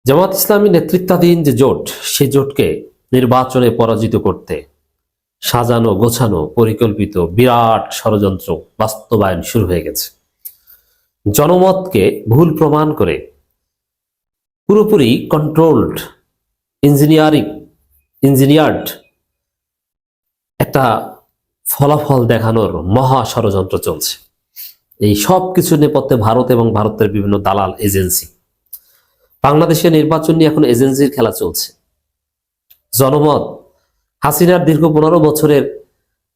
জামাত ইসলামী নেতৃত্বাধীন যে জোট, সেই জোটকে নির্বাচনে পরাজিত করতে সাজানো গোছানো পরিকল্পিত বিরাট ষড়যন্ত্র বাস্তবায়ন শুরু হয়ে গেছে। জনমতকে ভুল প্রমাণ করে পুরোপুরি কন্ট্রোলড ইঞ্জিনিয়ার্ড একটা ফলাফল দেখানোর মহা ষড়যন্ত্র চলছে। এই সব কিছু নেপথ্যে ভারত এবং ভারতের বিভিন্ন দালাল এজেন্সি। বাংলাদেশের নির্বাচন নিয়ে এখন এজেন্সির খেলা চলছে। জনমত হাসিনার দীর্ঘ 15 বছরের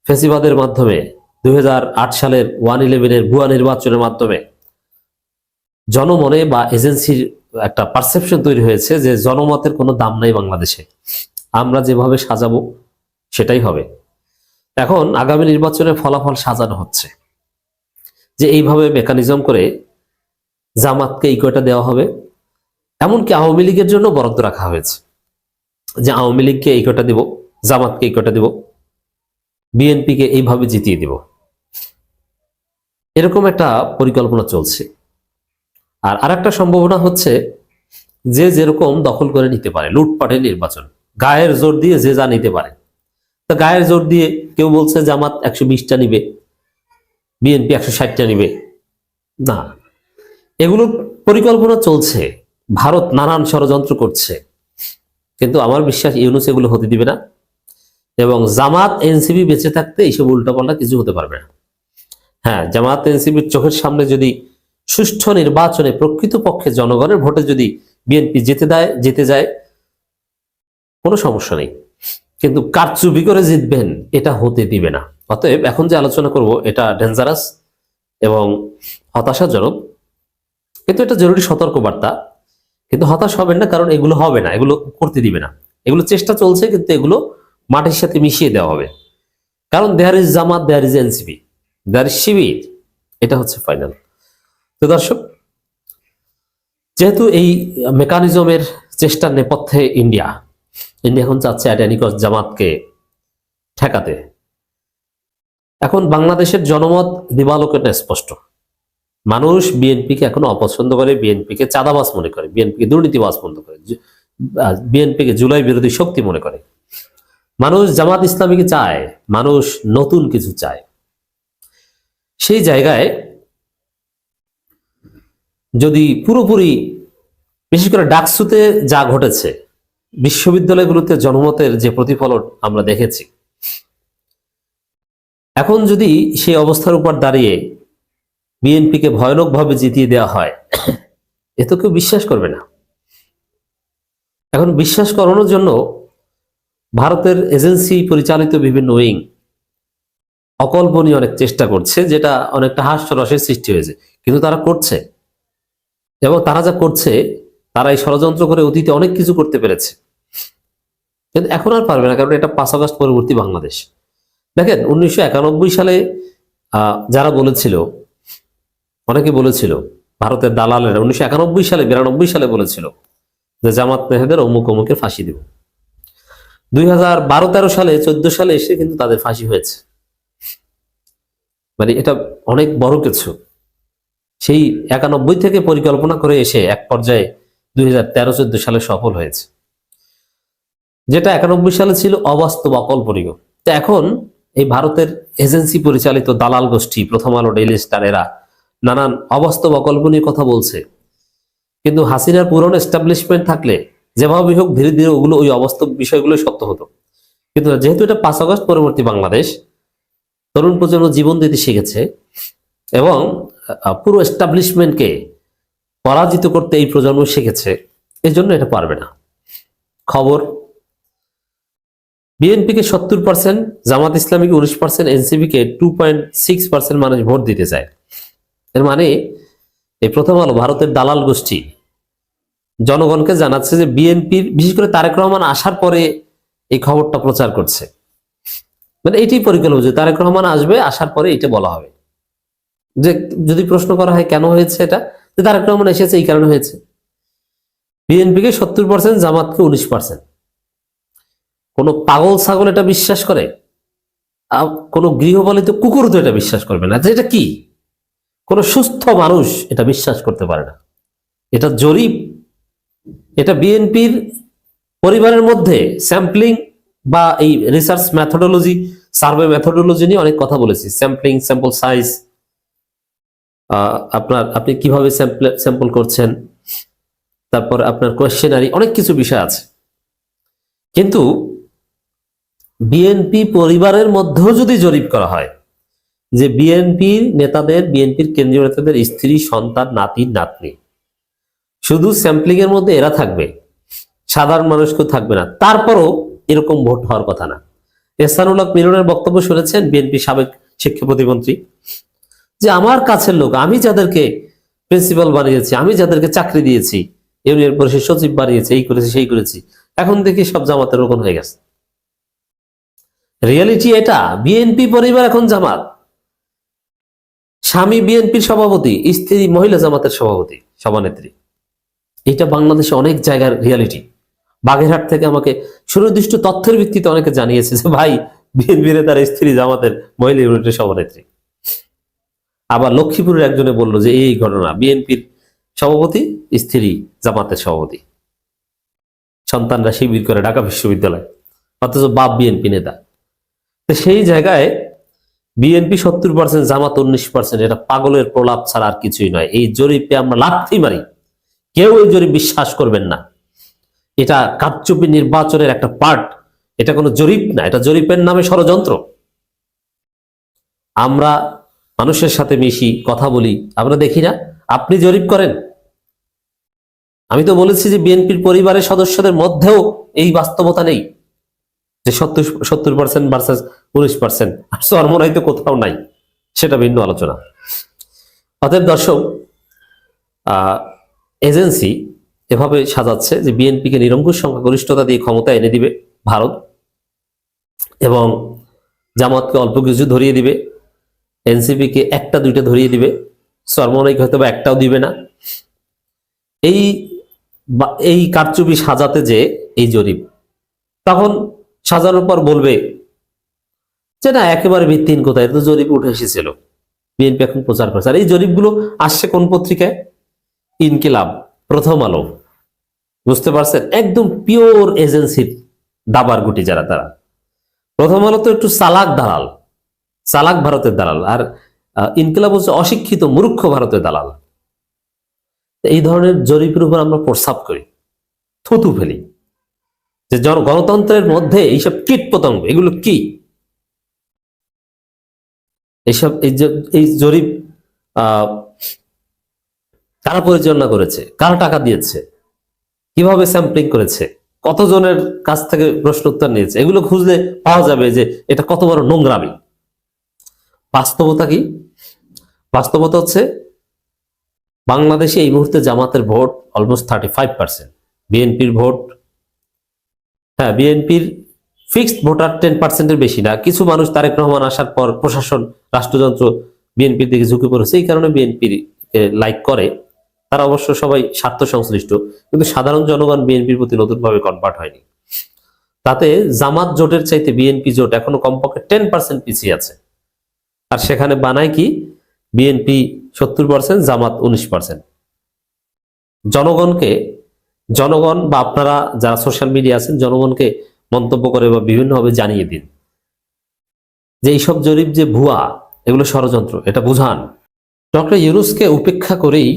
ফেসিবাদের মাধ্যমে 2008 সালের 1/11-এর ভুয়া নির্বাচনের মাধ্যমে জনমনে বা এজেন্সির একটা পারসেপশন তৈরি হয়েছে যে জনমতের কোনো দাম নাই বাংলাদেশে, আমরা যেভাবে সাজাবো সেটাই হবে। এখন আগামী নির্বাচনের ফলাফল সাজানো হচ্ছে যে এইভাবে মেকানিজম করে জামাতকে এই কয়টা দেওয়া হবে। এমনকি আওয়ামী লীগের জন্য বরাদ্দ রাখা হয়েছে যে আওয়ামী লীগকে এই কয়টা দিব, জামাতকে এই কয়টা দিব, বিএনপিকে এইভাবে জিতিয়ে দিব। এরকম একটা পরিকল্পনা চলছে। আর আরেকটা সম্ভাবনা হচ্ছে যে যেরকম দখল করে নিতে পারে, লুটপাটের নির্বাচন, গায়ের জোর দিয়ে যে যা নিতে পারে। তা গায়ের জোর দিয়ে কেউ বলছে জামাত 120টা নিবে, বিএনপি 160টা নিবে। না, এগুলোর পরিকল্পনা চলছে, ভারত নানান ষড়যন্ত্র করছে, কিন্তু আমার বিশ্বাস ইউনূস এগুলো হতে দিবে না। এবং জামাত এনসিপি বেঁচে থাকতে এইসব উল্টাপাল্টা কিছু হতে পারবে না। হ্যাঁ, জামাত এনসিপির চোখের সামনে যদি সুষ্ঠু নির্বাচনে প্রকৃতপক্ষে জনগণের ভোটে যদি বিএনপি জিতে যায় কোনো সমস্যা নেই, কিন্তু কারচুপি করে জিতবেন এটা হতে দিবে না। অতএব এখন যে আলোচনা করব এটা ডেঞ্জারাস এবং হতাশাজনক, কিন্তু এটা জরুরি সতর্কবার্তা। কিন্তু হতাশ হবেন না, কারণ এগুলো হবে না, এগুলো করতে দিবে না। এগুলো চেষ্টা চলছে, কিন্তু এগুলো মাটির সাথে মিশিয়ে দেওয়া হবে। কারণ there is Jamaat, there is NCP, there is Shibir, এটা হচ্ছে ফাইনাল। তো দর্শক, যেহেতু এই মেকানিজমের চেষ্টার নেপথ্যে ইন্ডিয়া এখন চাচ্ছে অ্যাডানিকস জামাতকে ঠেকাতে। এখন বাংলাদেশের জনমত দিবালোকে স্পষ্ট। মানুষ বিএনপিকে এখন অপছন্দ করে, বিএনপিকে চাঁদাবাজ মনে করে, বিএনপিকে দুর্নীতিবাজ মনে করে, বিএনপিকে জুলাই বিরোধী শক্তি মনে করে। মানুষ জামাত ইসলামীকে চায়, মানুষ নতুন কিছু চায়। সেই জায়গায় যদি পুরোপুরি, বিশেষ করে ডাকসুতে যা ঘটেছে, বিশ্ববিদ্যালয়গুলোতে জনমতের যে প্রতিফলন আমরা দেখেছি, এখন যদি সেই অবস্থার উপর দাঁড়িয়ে বিএনপিকে ভয়ানকভাবে জিতিয়ে দেওয়া হয়, এ তো কেউ বিশ্বাস করবে না। এখন বিশ্বাস করানোর জন্য ভারতের এজেন্সি পরিচালিত বিভিন্ন উইং অকল্পনীয় অনেক চেষ্টা করছে, যেটা অনেকটা হাস্যরসের সৃষ্টি হয়েছে, কিন্তু তারা করছে। এবং তারা যা করছে, তারা এই ষড়যন্ত্র করে অতীতে অনেক কিছু করতে পেরেছে, কিন্তু এখন আর পারবে না, কারণ এটা 5 আগস্ট পরবর্তী বাংলাদেশ। দেখেন 1991 সালে যারা বলেছিল, অনেকে বলেছিল, ভারতের দালালেরা 1991 সালে 92 সালে বলেছিল যে জামাত নেতাদের অমুক অমুকের ফাঁসি দেব। 2012-13 সালে 14 সালে এসে কিন্তু তাদের ফাঁসি হয়েছে। মানে এটা অনেক বড় কিছু। সেই 91 থেকে পরিকল্পনা করে এসে এক পর্যায়ে 2013-14 সালে সফল হয়েছে, যেটা 91 সালে ছিল অবাস্তব, অকল্পনীয়। তো এখন এই ভারতের এজেন্সি পরিচালিত দালাল গোষ্ঠী, প্রথম আলো, ডেইলি স্টার, এরা নানান অবাস্তব অকল্পনীয় কথা বলছে। কিন্তু হাসিনার পুরনো এস্টাবলিশমেন্ট থাকলে যেভাবে হোক ধীরে ধীরে ওগুলো, ওই অবাস্তব বিষয়গুলো সত্য হতো। কিন্তু যেহেতু এটা 5 আগস্ট পরবর্তী বাংলাদেশ, তরুণ প্রজন্ম জীবন দিতে শিখেছে এবং পুরো এস্টাবলিশমেন্টকে পরাজিত করতে এই প্রজন্ম শিখেছে, এই জন্য এটা পারবে না। খবর, বিএনপিকে 70%, জামাত ইসলামীকে 19%, এনসিপিকে 2.6% মানুষ ভোট দিতে চায়। এর মানে এই প্রথম আলো, ভারতের দালাল গোষ্ঠী জনগণকে জানাচ্ছে যে বিএনপির, বিশেষ করে তারেক রহমান আসার পরে এই খবরটা প্রচার করছে। মানে এটাই পরিকল্পনা যে তারেক রহমান আসবে, আসার পরে এটা বলা হবে। যে যদি প্রশ্ন করা হয় কেন হয়েছে এটা, যে তারেক রহমান এসেছে এই কারণে হয়েছে। বিএনপিকে 70%, জামাতকে 19%। কোনো পাগল ছাগল এটা বিশ্বাস করে? কোনো গৃহপালিত কুকুর তো এটা বিশ্বাস করবে না। যে এটা কি, কোনো সুস্থ মানুষ এটা বিশ্বাস করতে পারে না। এটা জরিপ, এটা বিএনপির পরিবারের মধ্যে স্যাম্পলিং বা এই রিসার্চ মেথোডোলজি, সার্ভে মেথোডোলজি নিয়ে অনেক কথা বলেছি। স্যাম্পলিং, স্যাম্পল সাইজ, আপনি কিভাবে স্যাম্পল করছেন, তারপর আপনার কোয়েশ্চেনারি, অনেক কিছু বিষয় আছে। কিন্তু বিএনপি পরিবারের মধ্যেও যদি জরিপ করা হয় যে বিএনপির নেতাদের, বিএনপির কেন্দ্রীয় নেতাদের স্ত্রী, সন্তান, নাতি নাতনি, শুধু স্যাম্পলিং এর মধ্যে এরা থাকবে, সাধারণ মানুষ কেউ থাকবে না, তারপরও এরকম ভোট হওয়ার কথা না। এহসানুল হক মিলনের বক্তব্য শুনেছেন, বিএনপি সাবেক শিক্ষা প্রতিমন্ত্রী, যে আমার কাছের লোক, আমি যাদেরকে প্রিন্সিপাল বানিয়েছি, আমি যাদেরকে চাকরি দিয়েছি, ইউনিয়ন পরিষদ সচিব বানিয়েছি, এই করেছি সেই করেছি, এখন দেখি সব জামাতের রোকন হয়ে গেছে। রিয়েলিটি এটা। বিএনপি পরিবার এখন জামাত, স্বামী বিএনপির সভাপতি, স্ত্রী মহিলা জামাতের সভাপতি, সভানেত্রী। এটা বাংলাদেশে অনেক জায়গার রিয়েলিটি। বাগেরহাট থেকে আমাকে সুনির্দিষ্ট তথ্যের ভিত্তিতে অনেকে জানিয়েছে যে ভাই, বিএনপি তার স্ত্রী জামাতের মহিলা ইউনিটের সভানেত্রী। আবার লক্ষ্মীপুরের একজনে বললো যে এই ঘটনা, বিএনপির সভাপতি স্ত্রী জামাতের সভাপতি, সন্তানরা শিবির করে ঢাকা বিশ্ববিদ্যালয়, অথচ বাপ বিএনপি নেতা। তো সেই জায়গায় বিএনপি 70%, জামাত 19%, এটা পাগলের প্রলাপ ছাড়া আর কিছুই নয়। এই জরিপে আমরা লাথি মারি, কেউ এই জরিপ বিশ্বাস করবেন না। এটা কারচুপি নির্বাচনের একটা পার্ট, এটা কোনো জরিপ না, এটা জরিপের নামে ষড়যন্ত্র। আমরা মানুষের সাথে মিশি, কথা বলি, আমরা দেখি না? আপনি জরিপ করেন। আমি তো বলেছি যে বিএনপির পরিবারের সদস্যদের মধ্যেও এই বাস্তবতা নেই যে 70% ভার্সাস 19%, আর চরমোনাই তো কোথাও নাই, সেটা ভিন্ন আলোচনা। অতএব দর্শক, এজেন্সি এভাবে সাজাচ্ছে যে বিএনপিকে নিরঙ্কুশ সংখ্যাগরিষ্ঠতা দিয়ে ক্ষমতা এনে দিবে ভারত, এবং জামাতকে অল্প কিছু ধরিয়ে দিবে, এনসিপিকে একটা দুইটা ধরিয়ে দিবে, চরমোনাইকে হয়তো বা একটাও দিবে না। এই কারচুপি সাজাতে যে এই জরিপ, তখন সাজানোর পর বলবে যে না, একেবারে ভিত্তিহীন কোথায়, তো জরিপ উঠে এসেছিল, বিএনপি এখন প্রচার করছে। আর এই জরিপগুলো আসছে কোন পত্রিকায়? ইনকিলাব, প্রথম আলো, বুঝতে পারছেন? একদম পিওর এজেন্সির দাবার গুটি যারা, তারা। প্রথম আলো তো একটু চালাক দালাল, চালাক ভারতের দালাল, আর ইনকিলাব হচ্ছে অশিক্ষিত মূর্খ ভারতের দালাল। এই ধরনের জরিপের উপর আমরা প্রস্তাব করি, থুতু ফেলি যে গণতন্ত্রের মধ্যে এইসব কীট পতঙ্গ, এগুলো কি? এইসব এই জরিপ কারা পরিচালনা করেছে, কারা টাকা দিয়েছে, কিভাবে স্যাম্পলিং করেছে, কতজনের কাছ থেকে প্রশ্ন উত্তর নিয়েছে, এগুলো খুঁজলে পাওয়া যাবে যে এটা কত বড় নোংরামি। বাস্তবতা কি? বাস্তবতা হচ্ছে বাংলাদেশে এই মুহূর্তে জামাতের ভোট অলমোস্ট 35%, বিএনপির ভোট, হ্যাঁ বিএনপির ফিক্সড ভোটার 10%-এর বেশি না। কিছু মানুষ তারেক রহমান আসার পর প্রশাসন, রাষ্ট্রযন্ত্র বিএনপির দিকে ঝুঁকে পড়েছে, এই কারণে বিএনপির লাইক করে। তারা অবশ্য সবাই স্বার্থ সংশ্লিষ্ট, কিন্তু সাধারণ জনগণ বিএনপির প্রতি নতুনভাবে কনভার্ট হয়নি। তাতে জামাত জোটের চাইতে বিএনপি জোট এখনো কমপক্ষে 10% পিছিয়ে আছে। আর সেখানে বানায় কি? বিএনপি 70%, জামাত 19%। জনগণ বা আপনারা যারা সোশ্যাল মিডিয়া আছেন, জনগণকে মন্তব্য করে বা বিভিন্নভাবে জানিয়ে দিন যে এইসব জরিপ যে ভুয়া, এগুলো ষড়যন্ত্র, এটা বুঝান। ডক্টর ইউনূসকে উপেক্ষা করেই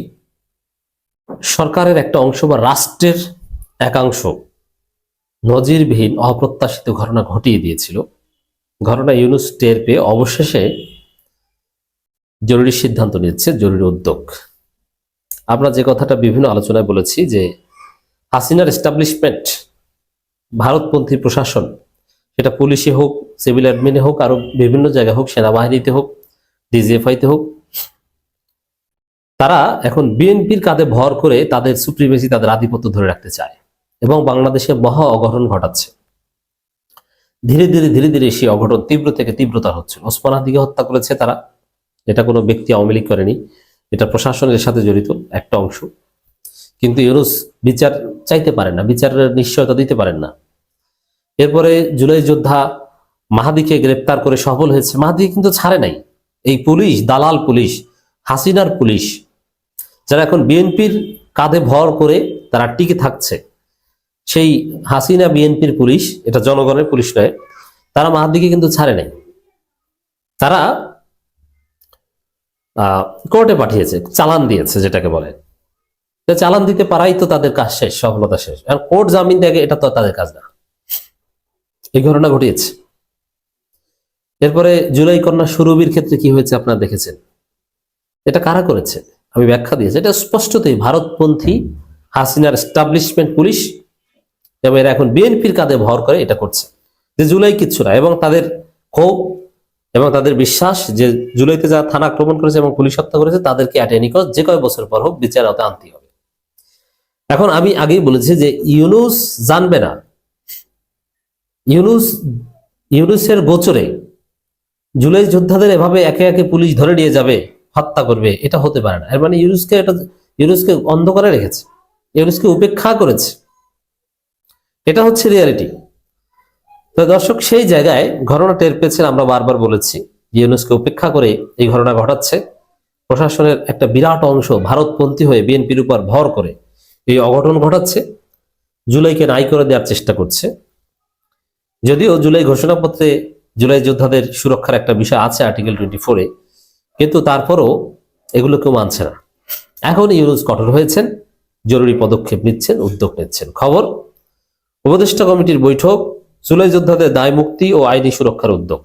সরকারের একটা অংশ বা রাষ্ট্রের একাংশ নজিরবিহীন অপ্রত্যাশিত ঘটনা ঘটিয়ে দিয়েছিল। ঘটনা ইউনূস টের পেয়ে অবশেষে জরুরি সিদ্ধান্ত নিচ্ছে, জরুরি উদ্যোগ। আমরা যে কথাটা বিভিন্ন আলোচনায় বলেছি যে হাসিনার এস্টাবলিশমেন্ট, ভারতপন্থী প্রশাসন, সেটা পুলিশে হোক, সিভিল অ্যাডমিনে হোক, আরো বিভিন্ন জায়গায় হোক, সেনাবাহিনীতে হোক, ডিজিএফআইতে হোক, তারা এখন বিএনপির কাঁধে ভর করে তাদের সুপ্রিমেসি, তাদের আধিপত্য ধরে রাখতে চায় এবং বাংলাদেশে মহা অঘটন ঘটাচ্ছে। ধীরে ধীরে সেই অঘটন তীব্র থেকে তীব্রতর হচ্ছে। ওসমান হাদিকে হত্যা করেছে তারা, এটা কোনো ব্যক্তি আওয়ামী লীগ করেনি, এটা প্রশাসনের সাথে জড়িত একটা অংশ। কিন্তু ইউনূস বিচার চাইতে পারেন না, বিচারের নিশ্চয়তা দিতে পারেন না। এরপরে জুলাই যোদ্ধা মাহাদিকে গ্রেপ্তার করে সফল হয়েছে। মাহাদি কিন্তু ছাড়ে নাই। এই পুলিশ, দালাল পুলিশ, হাসিনার পুলিশ, যারা এখন বিএনপির কাঁধে ভর করে তারা টিকে থাকছে, সেই হাসিনা বিএনপির পুলিশ, এটা জনগণের পুলিশ নয়, তারা মাহাদিকে কিন্তু ছাড়ে নাই, তারা কোর্টে পাঠিয়েছে, চালান দিয়েছে যেটাকে বলে। চালান দিতে পারাই তো তাদের কাজ শেষ, সফলতা শেষ। আর কোর্ট জামিন দেখে এটা তো তাদের কাজ না। এই ঘটনা ঘটিয়েছে। এরপরে জুলাই কন্যা সুরভির ক্ষেত্রে কি হয়েছে আপনারা দেখেছেন। এটা কারা করেছে আমি ব্যাখ্যা দিয়েছি। এটা স্পষ্টতই ভারতপন্থী হাসিনার এস্টাবলিশমেন্ট পুলিশ, এবং এরা এখন বিএনপির কাঁধে ভর করে এটা করছে যে জুলাই কিচ্ছু না, এবং তাদের ক্ষোভ এবং তাদের বিশ্বাস যে জুলাইতে যারা থানা আক্রমণ করেছে এবং পুলিশ হত্যা করেছে তাদেরকে অ্যাট এনি কস্ট যে কয় বছর পর হোক বিচার আওতায় আনতে হবে। এখন আমি আগেই বলেছি যে ইউনূস জানবে না, ইউনূসের গোচরে জুলাই যোদ্ধাদের এভাবে একে একে পুলিশ ধরে নিয়ে যাবে, হত্যা করবে, এটা হতে পারে না। এর মানে ইউনূসকে অন্ধ করে রেখেছে, ইউনূসকে উপেক্ষা করেছে, এটা হচ্ছে রিয়ালিটি। তো দর্শক, সেই জায়গায় ঘটনা টের পেয়েছেন, আমরা বারবার বলেছি ইউনূসকে উপেক্ষা করে এই ঘটনা ঘটাচ্ছে। প্রশাসনের একটা বিরাট অংশ ভারতপন্থী হয়ে বিএনপির উপর ভর করে এই অঘটন ঘটাচ্ছে, জুলাইকে নাই করে দেওয়ার চেষ্টা করছে। যদিও জুলাই ঘোষণাপত্রে জুলাই যোদ্ধাদের সুরক্ষার একটা বিষয় আছে আর্টিকেল 24-এ, কিন্তু তারপরও এগুলো কেউ মানছে না। এখন ইউনূস কঠোর হয়েছেন, জরুরি পদক্ষেপ নিচ্ছেন, উদ্যোগ নিচ্ছেন। খবর, উপদেষ্টা কমিটির বৈঠক, জুলাই যোদ্ধাদের দায় মুক্তি ও আইনি সুরক্ষার উদ্যোগ।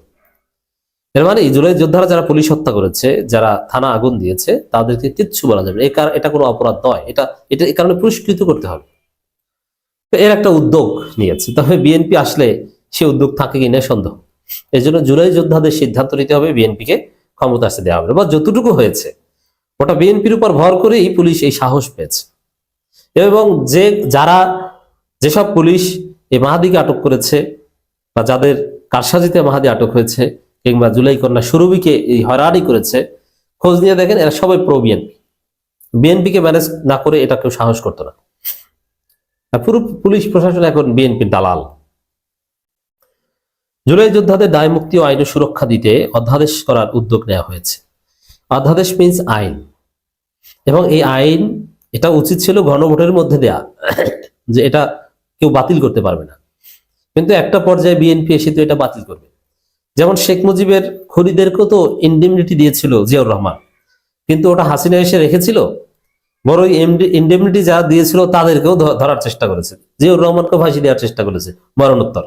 এর মানে জুলাই যোদ্ধারা যারা পুলিশ হত্যা করেছে, যারা থানা আগুন দিয়েছে, তাদেরকে কিচ্ছু বলা যাবে না, এটা কোনো অপরাধ নয়, এটা এই কারণে পুরস্কৃত করতে হবে। এর একটা উদ্যোগ নিয়েছে। তবে বিএনপি আসলে সে উদ্যোগ থাকে কিনা সন্দেহ। এই জন্য জুলাই যোদ্ধাদের সিদ্ধান্ত নিতে হবে, বিএনপিকে ক্ষমতা আসতে দেওয়া হবে, বা যতটুকু হয়েছে ওটা বিএনপির উপর ভর করেই পুলিশ এই সাহস পেয়েছে। এবং যেসব পুলিশ এই মাহাদিকে আটক করেছে, বা যাদের কারসাজিতে মাহাদি আটক হয়েছে, কিংবা জুলাই কন্যা সুরভিকে এই হয়রানি করেছে, খোঁজ নিয়ে দেখেন এরা সবাই প্রো বিএনপি। বিএনপিকে ম্যানেজ না করে এটা কেউ সাহস করতো না। পুরো পুলিশ প্রশাসন এখন বিএনপির দালাল। জুলাই যোদ্ধাদের দায় মুক্তি ও আইন সুরক্ষা দিতে অধ্যাদেশ করার উদ্যোগ নেওয়া হয়েছে। অধ্যাদেশ মিন্স আইন, এবং এই আইন এটা উচিত ছিল গণভোটের মধ্যে দেয়া, যে এটা কেউ বাতিল করতে পারবে না। কিন্তু একটা পর্যায়ে বিএনপি এসে তো এটা বাতিল করবে। যেমন শেখ মুজিবের খনিদেরকেও তো ইনডেমনিটি দিয়েছিল জিয়াউর রহমান, কিন্তু ওটা হাসিনা এসে রেখেছিল। বড় ইনডেমনিটি যারা দিয়েছিল তাদেরকেও ধরার চেষ্টা করেছে, জিয়াউর রহমানকে ফাঁসি দেওয়ার চেষ্টা করেছে মরণোত্তর,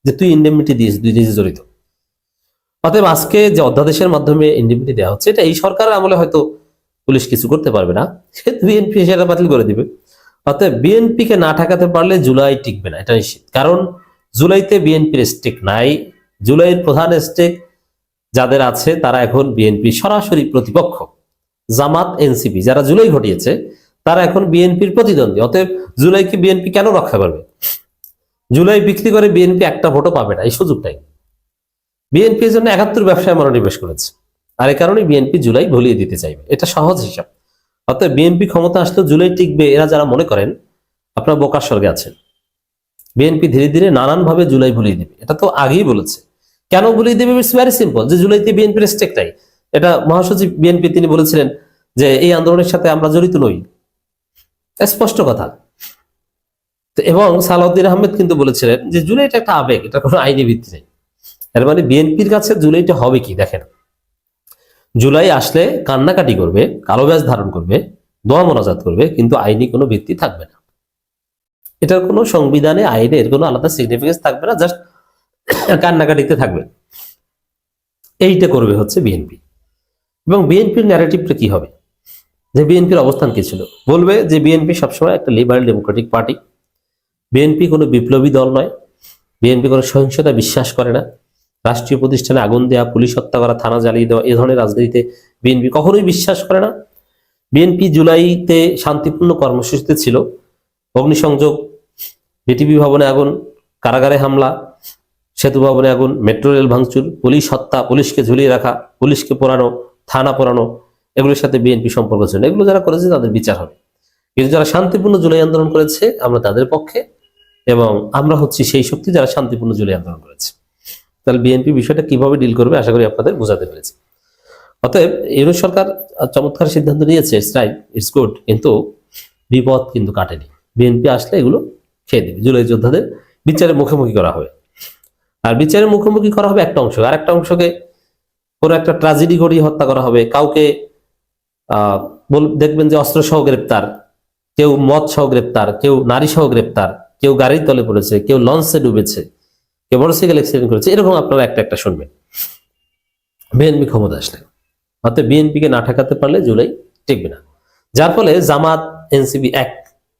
যে তুই ইনডেমনিটি দিয়েছিস, তুই নিজে জড়িত। অতএব আজকে যে অধ্যাদেশের মাধ্যমে ইনডেমনিটি দেওয়া হচ্ছে, এটা এই সরকারের আমলে হয়তো পুলিশ কিছু করতে পারবে না, বিএনপি সেটা বাতিল করে দিবে। অতএব বিএনপিকে না ঠেকাতে পারলে জুলাই টিকবে না, এটা নিশ্চিত। কারণ জুলাইতে বিএনপির স্টেক নাই। জুলাইয়ের প্রধান স্টেক যাদের আছে তারা এখন বিএনপি সরাসরি প্রতিপক্ষ। জামাত, এনসিপি যারা জুলাই ঘটিয়েছে তারা এখন বিএনপির প্রতিদ্বন্দ্বী। অতএব জুলাইকে বিএনপি কেন রক্ষা করবে? জুলাই বিক্রি করে বিএনপি একটা ভোটও পাবে না, এই সুযোগটাই। বিএনপি এর জন্য 71 ব্যবসায় মনোনিবেশ করেছে, আর এই কারণে বিএনপি জুলাই ভুলিয়ে দিতে চাইবে, এটা সহজ হিসাব। অর্থাৎ বিএনপি ক্ষমতা আসলে জুলাই টিকবে, এরা যারা মনে করেন আপনার বোকার স্বর্গে আছেন। বিএনপি ধীরে ধীরে নানান ভাবে জুলাই ভুলিয়ে দিবে, এটা তো আগেই বলেছে। কেন ভুলিয়ে দেবে? ইটস ভেরি সিম্পল, যে জুলাইতে বিএনপির স্টেক নাই। এটা মহাসচিব বিএনপি তিনি বলেছিলেন যে এই আন্দোলনের সাথে আমরা জড়িত নই, স্পষ্ট কথা। এবং সালাউদ্দিন আহমেদ কিন্তু বলেছিলেন যে জুলাইটা একটা আবেগ, এটা কোনো আইনি ভিত্তি নেই। এর মানে বিএনপির কাছে জুলাইটা হবে কি দেখেন, জুলাই আসলে কান্নাকাটি করবে, কালো ব্যাজ ধারণ করবে, দোয়া মোনাজাত করবে, কিন্তু আইনি কোনো ভিত্তি থাকবে না। এটার কোনো সংবিধানে, আইনে এর কোনো আলাদা সিগনিফিকেন্স থাকবে না, জাস্ট কান্নাকাটিতে থাকবে। এইটা করবে হচ্ছে বিএনপি। এবং বিএনপির ন্যারেটিভটা কি হবে, যে বিএনপির অবস্থান কি ছিল? বলবে যে বিএনপি সবসময় একটা লিবারেল ডেমোক্রেটিক পার্টি, বিএনপি কোনো বিপ্লবী দল নয়, বিএনপি কোনো সহিংসতা বিশ্বাস করে না, রাষ্ট্রীয় প্রতিষ্ঠানে আগুন দেওয়া, পুলিশ হত্যা করা, থানা জ্বালিয়ে দেওয়া, এ ধরনের রাজনীতিতে বিএনপি কখনোই বিশ্বাস করে না। বিএনপি জুলাইতে শান্তিপূর্ণ কর্মসূচিতে ছিল, অগ্নিসংযোগ, বিটিভি ভবনে আগুন, কারাগারে হামলা, সেতু ভবনে আগুন, মেট্রো রেল ভাঙচুর, পুলিশ হত্যা, পুলিশকে ঝুলিয়ে রাখা, পুলিশকে পোড়ানো, থানা পোড়ানো, এগুলোর সাথে বিএনপি সম্পর্ক ছিল। এগুলো যারা করেছে তাদের বিচার হবে। কিন্তু যারা শান্তিপূর্ণ জুলাই আন্দোলন করেছে আমরা তাদের পক্ষে, এবং আমরা হচ্ছি সেই শক্তি যারা শান্তিপূর্ণ জুলাই আন্দোলন করেছে। তাহলে বিএনপি বিষয়টা কিভাবে ডিল করবে আশা করি আপনাদের বোঝাতে পেরেছি। অতএব ইউনূস সরকার চমৎকার সিদ্ধান্ত নিয়েছে, ইটস রাইট, ইটস গুড, কিন্তু বিপদ কিন্তু কাটেনি। বিএনপি আসলে এগুলো খেয়ে দিবে। জুলাই যোদ্ধাদের বিচারের মুখোমুখি করা হবে। আর বিচারের মুখোমুখি করা হবে একটা অংশ, আর একটা অংশকে কোনো একটা ট্র্যাজেডি ঘটিয়ে হত্যা করা হবে। কাউকে দেখবেন যে অস্ত্র সহ গ্রেপ্তার, কেউ মদ সহ গ্রেপ্তার, কেউ নারী সহ গ্রেপ্তার, কেউ গাড়ির তলে পড়েছে, কেউ লঞ্চে ডুবেছে, কেউ মোটরসাইকেল অ্যাক্সিডেন্ট করেছে, এরকম আপনারা একটা একটা শুনবেন বিএনপি ক্ষমতা আসলে। অর্থাৎ বিএনপিকে না ঠেকাতে পারলে জুলাই টিকবে না। যার ফলে জামাত এনসিপি এক,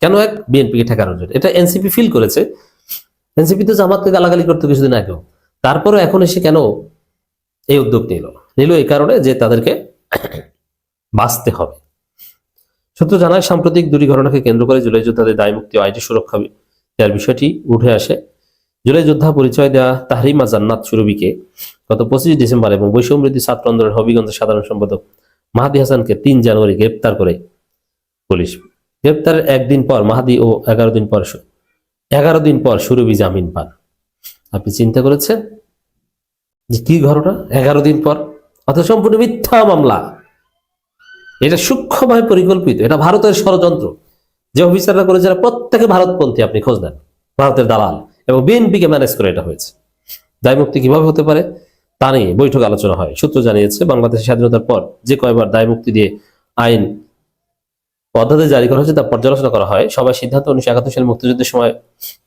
কেন এক? বিএনপিকে ঠেকানোর জন্য। এটা এনসিপি ফিল করেছে। এনসিপি তো জামাতকে গালাগালি করতে কিছুদিন আগেও, তারপরে এখন এসে কেন এই উদ্যোগ নিল এই কারণে যে তাদেরকে বাঁচতে হবে। সূত্র জানায়, সাম্প্রতিক দুটি ঘটনাকে কেন্দ্র করে জুলাই যোদ্ধাদের দায় মুক্তি ও আইটি সুরক্ষা দেওয়ার বিষয়টি উঠে আসে। জুলাই যোদ্ধা পরিচয় দেওয়া তাহরিমা জান্নাত সুরভিকে গত 25 ডিসেম্বর এবং বৈষম্যবিরোধী ছাত্র আন্দোলনের হবিগঞ্জের সাধারণ সম্পাদক মাহাদি হাসানকে 3 জানুয়ারি গ্রেপ্তার করে পুলিশ। গ্রেপ্তারের একদিন পর মাহাদি ও 11 দিন পর সুরভি জামিন পান। আপনি চিন্তা করেছেন যে কি ঘটনা? 11 দিন পর, অর্থাৎ সম্পূর্ণ মিথ্যা মামলা। এটা সূক্ষ্মভাবে পরিকল্পিত, এটা ভারতের ষড়যন্ত্র। যে অফিসাররা করেছে যারা প্রত্যেকে ভারতপন্থী, আপনি খোঁজ নেন, ভারতের দালাল, এবং বিএনপিকে ম্যানেজ করে এটা হয়েছে। দায় মুক্তি কিভাবে হতে পারে তা নিয়ে বৈঠক আলোচনা হয়। সূত্র জানিয়েছে, বাংলাদেশের স্বাধীনতার পর যে কয়বার দায় মুক্তি দিয়ে আইন পদ্ধতি জারি করা হয়েছে তা পর্যালোচনা করা হয়। সবাই সিদ্ধান্ত 1971 সালে মুক্তিযুদ্ধের সময়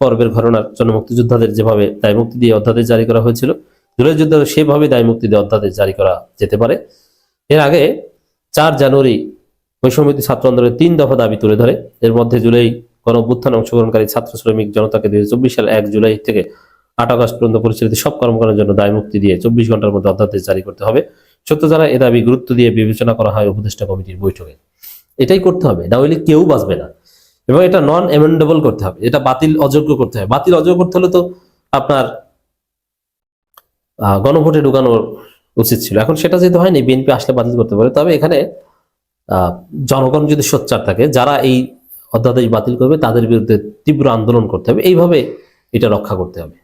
পর্বের ঘটনার জন্য মুক্তিযোদ্ধাদের যেভাবে দায় মুক্তি দিয়ে অধ্যাদেশ জারি করা হয়েছিল, জুলাই যোদ্ধাদের সেভাবে দায় মুক্তি দিয়ে অধ্যাদেশ জারি করা যেতে পারে। এর আগে 4 জানুয়ারি বৈষম্যবিরোধী ছাত্র আন্দোলনের 3 দফা দাবি তুলে ধরে। এর মধ্যে জুলাই গণঅভ্যুত্থানে অংশগ্রহণকারী ছাত্র শ্রমিক জনতাকে 2024 সাল 1 জুলাই থেকে 8 আগস্ট পর্যন্ত পরিচালিত সব কর্মকাণ্ডের জন্য দায় মুক্তি দিয়ে 24 ঘন্টার মধ্যে অধ্যাদেশ জারি করতে হবে। সত্য জানা এ দাবি গুরুত্ব দিয়ে বিবেচনা করা হয় উপদেষ্টা কমিটির বৈঠকে। এটাই করতে হবে, না হলে কেউ বাঁচবে না। এবং এটা নন অ্যামেন্ডেবল করতে হবে, এটা বাতিল অযোগ্য করতে হবে। বাতিল অযোগ্য করতে হলে তো আপনার গণভোটে ঢুকানোর উচিত ছিল। এখন সেটা যেহেতু হয়নি, বিএনপি আসলে বাতিল করতে পারে। তবে এখানে জনগণ যদি সোচ্চার থাকে, যারা এই অধ্যাদেশ বাতিল করবে তাদের বিরুদ্ধে তীব্র আন্দোলন করতে হবে, এইভাবে এটা রক্ষা করতে হবে।